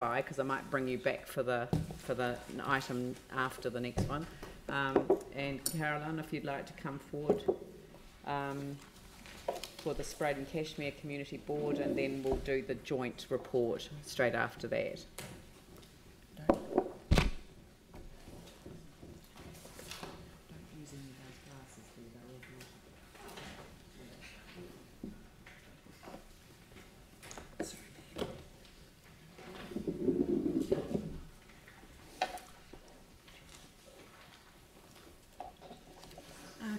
by, because I might bring you back for the item after the next one. And Caroline, if you'd like to come forward for the Spreydon-Cashmere Community Board, and then we'll do the joint report straight after that.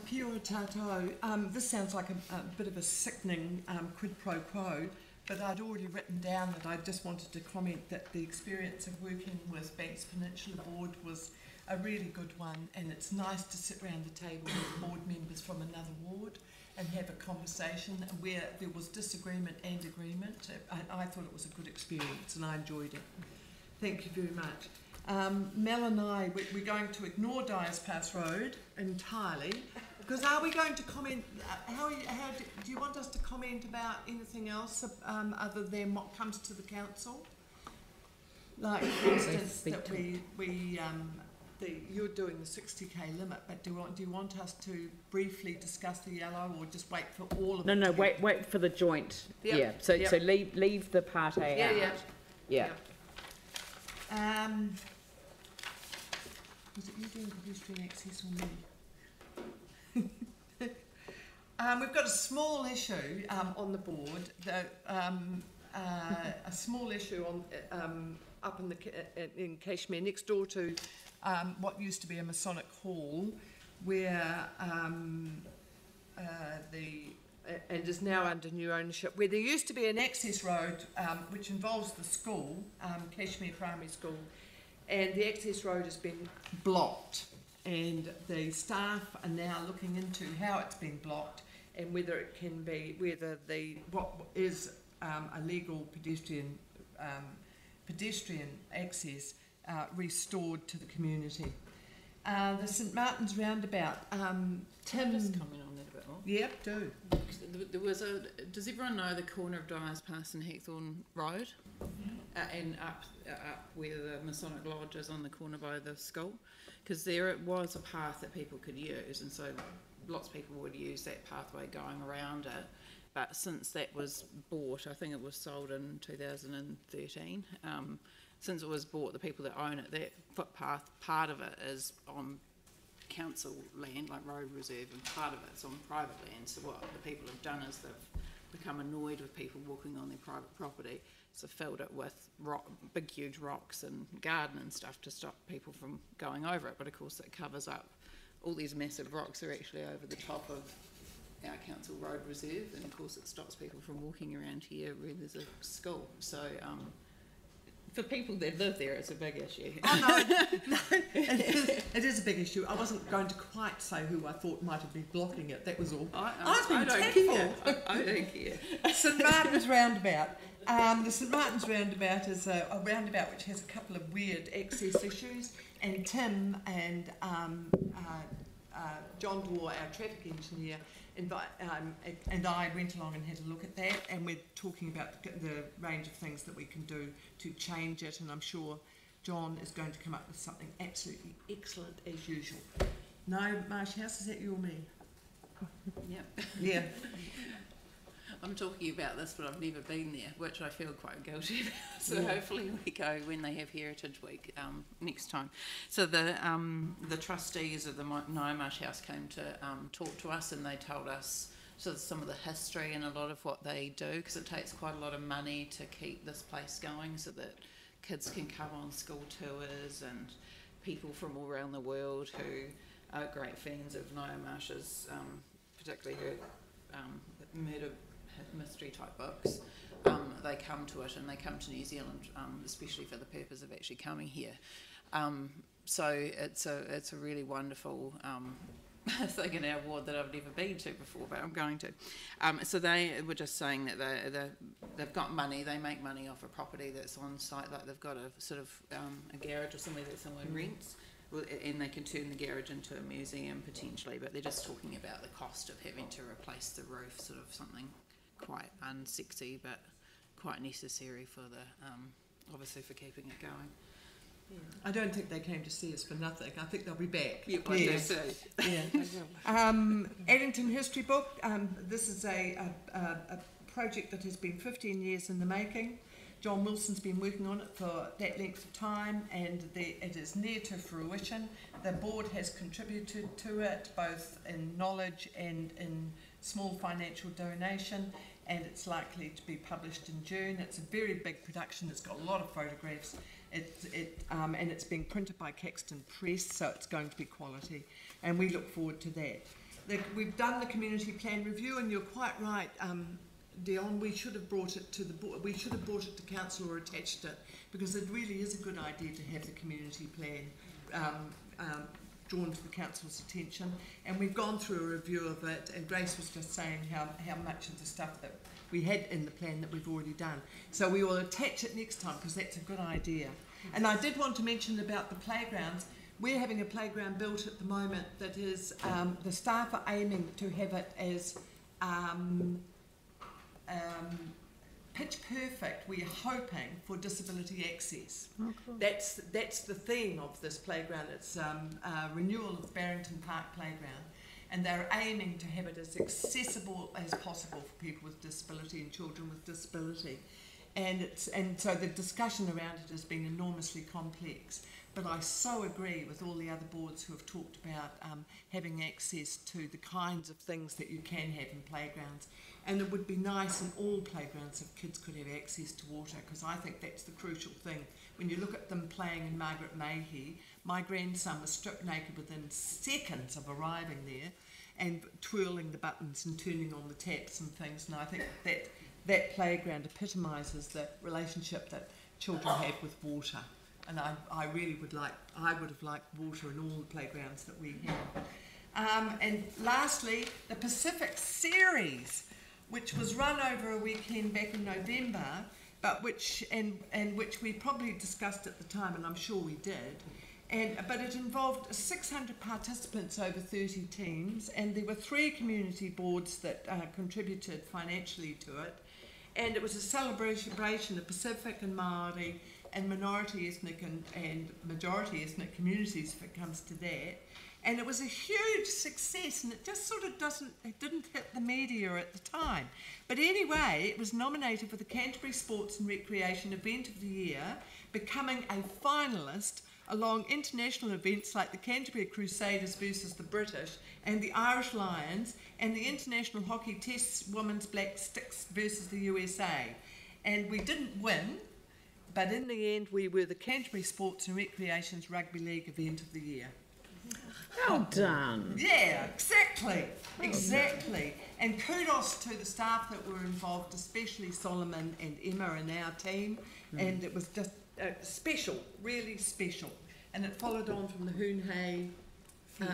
Kia ora tātou. This sounds like a bit of a sickening quid pro quo, but I'd already written down that I just wanted to comment that the experience of working with Banks Peninsula Board was a really good one, and it's nice to sit around the table with board members from another ward and have a conversation where there was disagreement and agreement. I thought it was a good experience and I enjoyed it. Thank you very much. Mel and I, we're going to ignore Dyers Pass Road entirely, because are we going to comment, do you want us to comment about anything else other than what comes to the council? Like, for instance, that you're doing the 60k limit, but do you want us to briefly discuss the yellow, or just wait for all of it? No, wait for the joint. Yep. Yeah, so leave the Part A out. Yeah. Was it you doing pedestrian access or me? We've got a small issue on the board, a small issue on up in Cashmere, next door to what used to be a Masonic Hall, where and is now under new ownership, where there used to be an access road which involves the school, Cashmere Primary School, and the access road has been blocked, and the staff are now looking into how it's been blocked and whether it can be, what is a legal pedestrian access restored to the community. The St Martin's roundabout. Tim, can I just comment on that a bit more? Yep, do. There was does everyone know the corner of Dyers Pass and Hawthorne Road? And up where the Masonic Lodge is on the corner by the school? Because there was a path that people could use, and so lots of people would use that pathway going around it. But since that was bought, I think it was sold in 2013, since it was bought, the people that own it, that footpath, part of it is on council land, like road reserve, and part of it's on private land. So what the people have done is they've become annoyed with people walking on their private property, so filled it with big huge rocks and garden and stuff to stop people from going over it. But of course it covers up, all these massive rocks are actually over the top of our council road reserve, and of course it stops people from walking around here where there's a school. So for people that live there, it's a big issue. Oh no, it is a big issue. I wasn't going to quite say who I thought might have been blocking it. That was all. I don't care. St Martin's roundabout. The St Martin's roundabout is a roundabout which has a couple of weird access issues, and Tim and John Dwar, our traffic engineer, and I went along and had a look at that, and we're talking about the range of things that we can do to change it, and I'm sure John is going to come up with something absolutely excellent as usual. No, Marsh House, is that you or me? Yep. Yeah. I'm talking about this, but I've never been there, which I feel quite guilty about. So hopefully we go when they have Heritage Week next time. So the trustees of the Naimarsh House came to talk to us, and they told us some of the history and a lot of what they do, because it takes quite a lot of money to keep this place going, so that kids can come on school tours, and people from all around the world who are great fans of Naimarsh's, particularly her murder mystery type books, they come to it, and they come to New Zealand especially for the purpose of actually coming here. So it's a really wonderful thing in our ward that I've never been to before, but I'm going to. So they were just saying that they've got money, they make money off a property that's on site, like they've got a sort of a garage or somewhere that someone rents, and they can turn the garage into a museum potentially, but they're just talking about the cost of having to replace the roof, sort of something quite unsexy but quite necessary for the obviously for keeping it going. I don't think they came to see us for nothing. I think they'll be back. Yep, I do too. Yeah. Addington History Book. This is a project that has been 15 years in the making. John Wilson's been working on it for that length of time, and it is near to fruition. The board has contributed to it, both in knowledge and in small financial donation, and it's likely to be published in June. It's a very big production. It's got a lot of photographs. And it's being printed by Caxton Press, so it's going to be quality, and we look forward to that. We've done the community plan review, and you're quite right, Dion. We should have brought it to the board. We should have brought it to council or attached it, because it really is a good idea to have the community plan drawn to the council's attention. And we've gone through a review of it, and Grace was just saying how much of the stuff that we had in the plan that we've already done. So we will attach it next time, because that's a good idea. And I did want to mention about the playgrounds. We're having a playground built at the moment that is, the staff are aiming to have it as pitch perfect, we're hoping, for disability access. Oh, cool. That's the theme of this playground. It's renewal of Barrington Park Playground. And they're aiming to have it as accessible as possible for people with disability and children with disability. And so the discussion around it has been enormously complex. But I so agree with all the other boards who have talked about having access to the kinds of things that you can have in playgrounds. And it would be nice in all playgrounds if kids could have access to water, because I think that's the crucial thing. When you look at them playing in Margaret Mayhew, my grandson was stripped naked within seconds of arriving there, and twirling the buttons and turning on the taps and things. And I think that playground epitomises the relationship that children have with water. And I would have liked water in all the playgrounds that we have. And lastly, the Pacific Series, which was run over a weekend back in November, but which we probably discussed at the time, and I'm sure we did. But it involved 600 participants over 30 teams, and there were 3 community boards that contributed financially to it. And it was a celebration of Pacific and Māori and minority ethnic and majority ethnic communities, if it comes to that. And it was a huge success, and it just sort of didn't hit the media at the time. But anyway, it was nominated for the Canterbury Sports and Recreation Event of the Year, becoming a finalist along international events like the Canterbury Crusaders versus the British and the Irish Lions, and the International Hockey Test Women's Black Sticks versus the USA. And we didn't win, but in the end we were the Canterbury Sports and Recreation's Rugby League Event of the Year. Well done. Yeah, exactly. And kudos to the staff that were involved, especially Solomon and Emma and our team. And it was just special, really special. And it followed on from the Hoonhay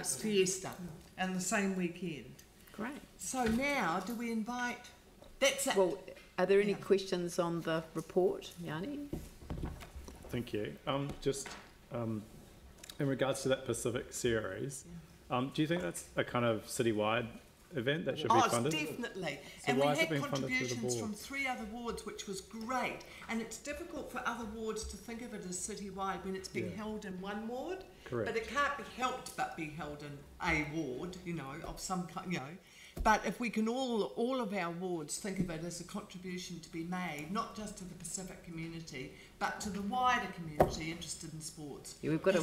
Fiesta and the same weekend. Great. So now, do we invite... That's it. Well, are there any questions on the report, Yanni? Thank you. In regards to that Pacific Series, do you think that's a kind of citywide event that should be funded? Oh, definitely. So and we why is it had being funded through the contributions board? from 3 other wards, which was great. And it's difficult for other wards to think of it as citywide when it's being held in one ward. Correct. But it can't be helped but be held in a ward, of some kind, But if we can all of our wards think of it as a contribution to be made, not just to the Pacific community, but to the wider community interested in sports. Yeah, we've got a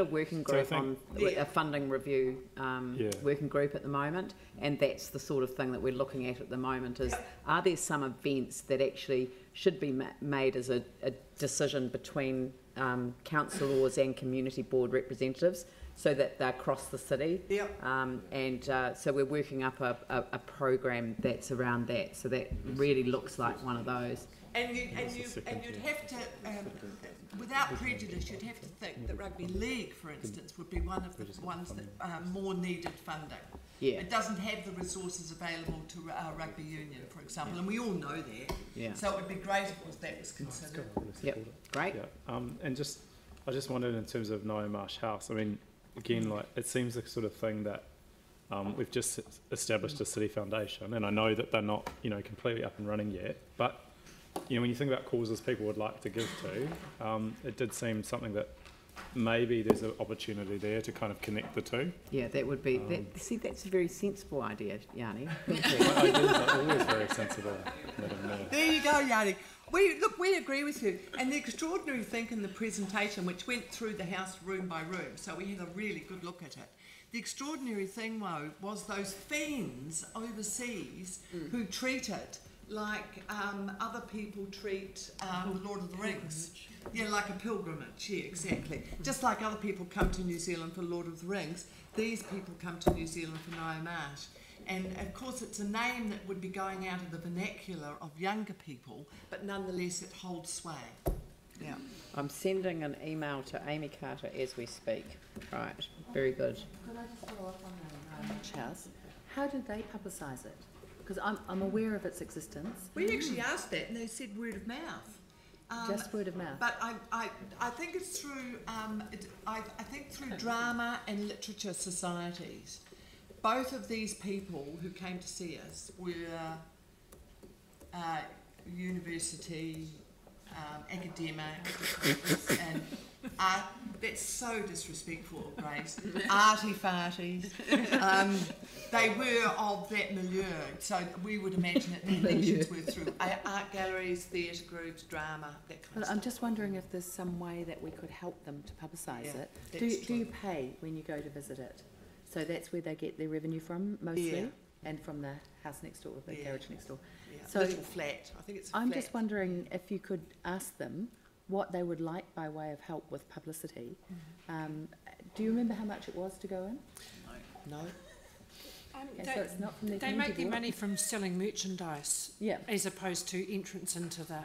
working group on a funding review working group at the moment, and that's the sort of thing that we're looking at the moment. Is are there some events that actually should be made as a decision between councillors and community board representatives, so that they're across the city. So we're working up a program that's around that. So that really looks like one of those. And you'd have to, without prejudice, you'd have to think that rugby league, for instance, would be one of the ones that more needed funding. Yeah. It doesn't have the resources available to our rugby union, for example, and we all know that. Yeah. So it would be great if that was considered. Yep. Great. Yeah. I just wondered in terms of Noah Marsh House. I mean, again, it seems the sort of thing that we've just established a city foundation, and I know that they're not, completely up and running yet, but you know, when you think about causes people would like to give to, it did seem something that maybe there's an opportunity there to kind of connect the two. Yeah, that would be, see, that's a very sensible idea, Yanni. Thank you. My ideas are always very sensible. There you go, Yanni. We agree with you. And the extraordinary thing in the presentation, which went through the house room by room, so we had a really good look at it. The extraordinary thing, though, was those fiends overseas who treat it like other people treat the Lord of the Rings. Yeah, like a pilgrimage, yeah, exactly. Just like other people come to New Zealand for Lord of the Rings, these people come to New Zealand for Ngaio Marsh. And of course it's a name that would be going out of the vernacular of younger people, but nonetheless it holds sway. Yeah. I'm sending an email to Amy Carter as we speak. Right, very good. Could I just follow up on that in Marsh House? How did they publicise it? Because I'm aware of its existence. We actually asked that and they said word of mouth. Just word of mouth. But I think it's through I think through drama and literature societies. Both of these people who came to see us were university academics and that's so disrespectful, Grace. Arty farties. They were of that milieu, so we would imagine that their lectures were through art galleries, theatre groups, drama, that kind of stuff. I'm just wondering if there's some way that we could help them to publicise it. Do you pay when you go to visit it? So that's where they get their revenue from, mostly, and from the house next door, the garage next door. Yeah. So little flat. I think it's a I'm flat. just wondering if you could ask them what they would like by way of help with publicity. Do you remember how much it was to go in? No. So it's not from their They community make their board? money from selling merchandise, Yeah. as opposed to entrance into the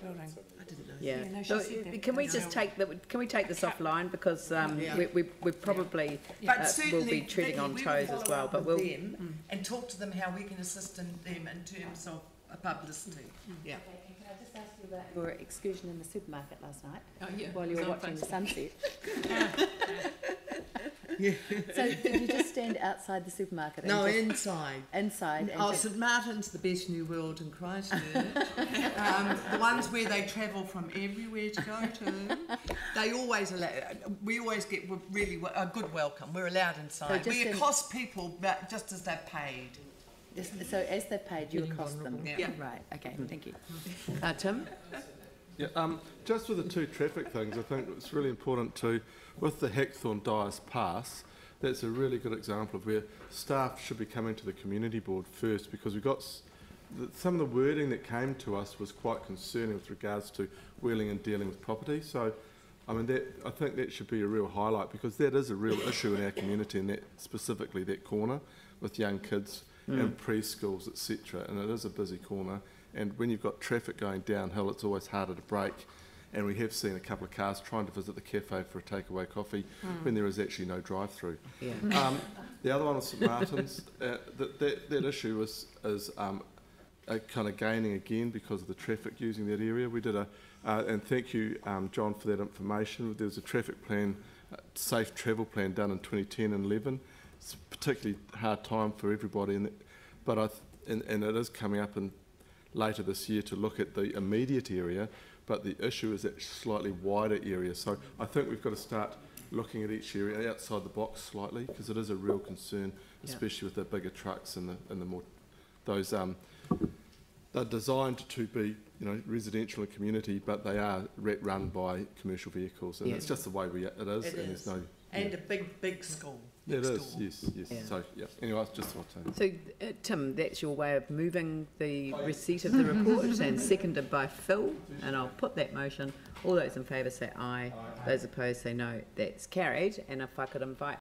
building. I didn't know. Yeah. Yeah, no, she So, said that. can we just take this offline, because we probably But will certainly, be treading Vicky, on we toes will as follow well. up But with we'll them and talk to them how we can assist them in terms of publicity. Yeah. Okay, can I just ask you about your excursion in the supermarket last night Oh, yeah. while you It's were on watching the Facebook. sunset? So did you just stand outside the supermarket? No, and just inside. inside. And Oh, just, St Martin's, the best new world in Christchurch. The ones where they travel from everywhere to go to. They always allow. We always get really a good welcome. We're allowed inside. So We accost people, but just as they're paid. so as they've paid, you accost them. Yeah. Right. Okay. Thank you. Tim. Yeah, just with the two traffic things, I think it's really important to, with the Hackthorn Dyers Pass, that's a really good example of where staff should be coming to the community board first, because we've got some of the wording that came to us was quite concerning with regards to wheeling and dealing with property. So, I mean, I think that should be a real highlight, because that is a real issue in our community, and that specifically that corner with young kids and preschools, etc. And it is a busy corner. And when you've got traffic going downhill, it's always harder to brake. And we have seen a couple of cars trying to visit the cafe for a takeaway coffee when there is actually no drive-through. Yeah. The other one is St Martin's. That issue is kind of gaining again because of the traffic using that area. We did and thank you, John, for that information. There was a traffic plan, safe travel plan done in 2010 and 11. It's a particularly hard time for everybody, and it is coming up in later this year to look at the immediate area, but the issue is that slightly wider area. So I think we've got to start looking at each area outside the box slightly, because it is a real concern, especially with the bigger trucks and the more those they're designed to be, you know, residential and community, but they are run by commercial vehicles, and it's just the way it is. It and is. there's no. And a big school. It next is, door. yes. Yeah. So, yeah. Anyway, that's just what I'm saying. So, Tim, that's your way of moving the receipt of the report, and seconded by Phil, and I'll put that motion. All those in favour say aye. Those opposed say no. That's carried. And if I could invite